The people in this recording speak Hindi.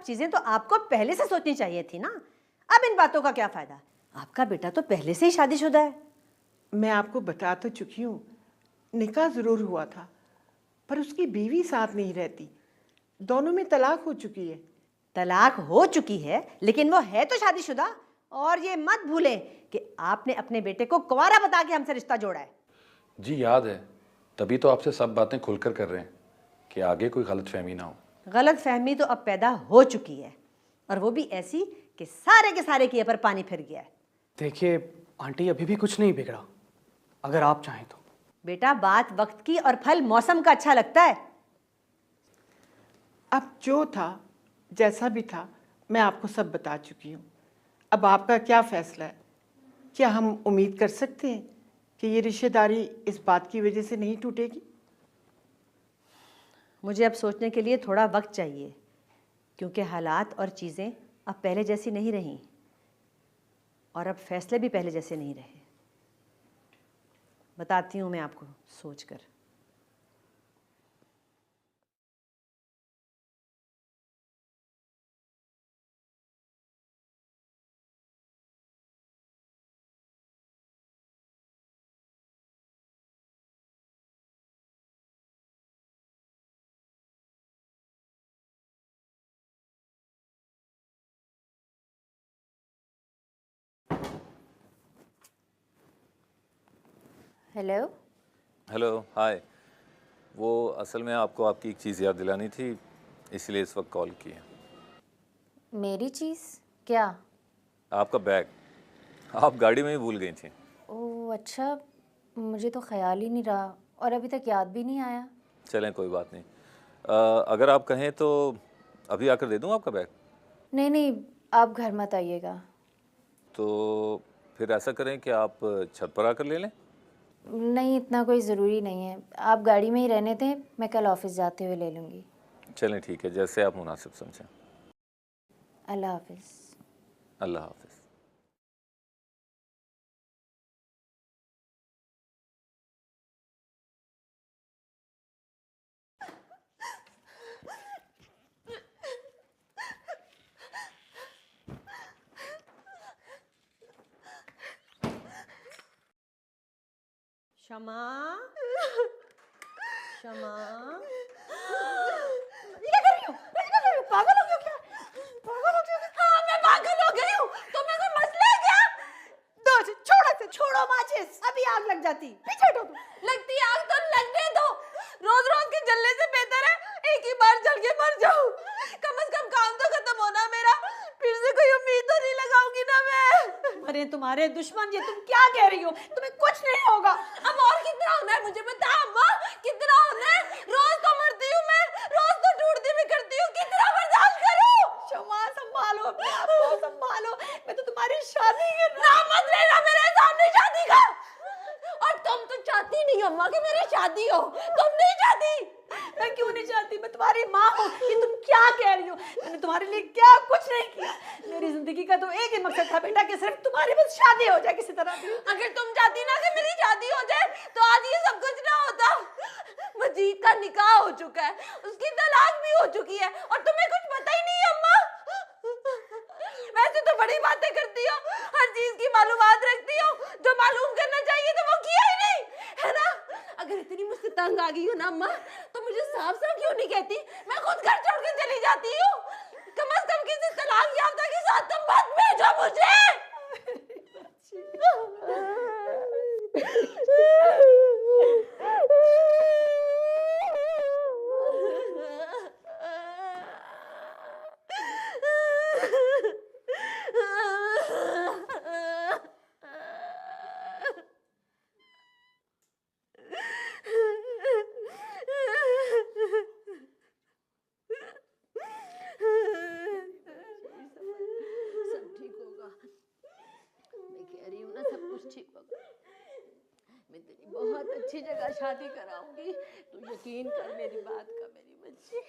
चीजें तो आपको पहले से सोचनी चाहिए थी ना। अब इन बातों का क्या फायदा? आपका बेटा तो पहले से ही शादीशुदा है। मैं आपको बता तो चुकी हूँ, निकाह ज़रूर हुआ था, पर उसकी बीवी साथ नहीं रहती। दोनों में तलाक हो चुकी है। तलाक हो चुकी है, लेकिन वो है तो शादीशुदा। और ये मत भूलें कि आपने अपने बेटे को कुंवारा बता के हमसे रिश्ता जोड़ा है। जी याद है, तभी तो आपसे सब बातें खुलकर कर रहे हैं कि आगे कोई गलतफहमी ना हो। गलत फहमी तो अब पैदा हो चुकी है, और वो भी ऐसी कि सारे के सारे किए पर पानी फिर गया है। देखिए आंटी, अभी भी कुछ नहीं बिगड़ा, अगर आप चाहें तो। बेटा, बात वक्त की और फल मौसम का अच्छा लगता है। अब जो था, जैसा भी था, मैं आपको सब बता चुकी हूँ। अब आपका क्या फैसला है? क्या हम उम्मीद कर सकते हैं कि ये रिश्तेदारी इस बात की वजह से नहीं टूटेगी? मुझे अब सोचने के लिए थोड़ा वक्त चाहिए, क्योंकि हालात और चीज़ें अब पहले जैसी नहीं रहीं, और अब फैसले भी पहले जैसे नहीं रहे। बताती हूँ मैं आपको सोचकर। हेलो। हेलो, हाय। वो असल में आपको आपकी एक चीज़ याद दिलानी थी, इसलिए इस वक्त कॉल की है। मेरी चीज़? क्या? आपका बैग आप गाड़ी में ही भूल गई थी। ओह अच्छा, मुझे तो ख्याल ही नहीं रहा और अभी तक याद भी नहीं आया। चलें, कोई बात नहीं। अगर आप कहें तो अभी आकर दे दूँ आपका बैग? नहीं नहीं, आप घर मत आइएगा। तो फिर ऐसा करें कि आप छत पर आकर ले लें। नहीं, इतना कोई ज़रूरी नहीं है, आप गाड़ी में ही रहने दें, मैं कल ऑफिस जाते हुए ले लूँगी। चलें ठीक है, जैसे आप मुनासिब समझें। अल्लाह हाफिज़। अल्लाह हाफिज़। शमा, शमा, ये क्या कर रही हो? ये क्या कर रही हो? पागल हो गई हो क्या? पागल हो गई हो? हाँ, मैं पागल हो गई हूँ। तुम्हें कोई मसला है क्या? छोड़ो माचिस, अभी आग लग जाती। पीछे हटो तुम। लगती आग तो लगने दो। रोज रोज के जलने से बेहतर है एक ही बार जल के मर जाऊं। कम से कम काम तो खत्म होना मेरा। फिर से कोई उम्मीद तो नहीं लगाऊंगी ना मैं। अरे तुम्हारे दुश्मन, ये तुम क्या कह रही हो? तुम्हें कुछ नहीं होगा। अब और कितना होना है मुझे बता अम्मा, कितना होना है? रोज तो मरती हूँ मैं, रोज तो टूटती बिखरती हूँ, कितना बर्दाश्त करूँ? शमा, संभालो अपने आप को, संभालो। मैं तो तुम्हारी शादी कर नाम मत लेना मेरे सामने शादी का। और तुम तो चाहती नहीं अम्मा कि मेरी शादी हो। तुम नहीं चाहती। मैं क्यों नहीं चाहती? मैं तुम्हारी माँ हूँ। ये तुम क्या कह रही हो? मैंने तुम्हारे लिए क्या कुछ नहीं किया। मेरी जिंदगी का तो एक ही मकसद था बेटा, कि सिर्फ तुम्हारी बस शादी हो जाए किसी तरह भी। अगर तुम चाहती ना कि मेरी शादी हो जाए तो आज ये सब कुछ ना होता। मजीद का निकाह हो चुका है, उसकी तलाक भी हो चुकी है, और तुम्हें कुछ पता ही नहीं है अम्मा। वैसे तो बड़ी बातें करती हो, हर चीज की मालूमात रखती हो, जो मालूम करना चाहिए तो वो किया ही नहीं, है ना? अगर इतनी मुझसे तंग आ गई हो ना अम्मा, तो मुझे साफ साफ क्यों नहीं कहती? मैं खुद घर छोड़ के चली जाती हूँ। कम से कम किसी तलाक याफ्ता के साथ तुम मत भेजो मुझे। सब ठीक होगा, मैं कह रही हूँ ना, सब कुछ ठीक होगा। मैं तेरी बहुत अच्छी जगह शादी कराऊंगी, तू यकीन कर मेरी बात का, मेरी बच्ची।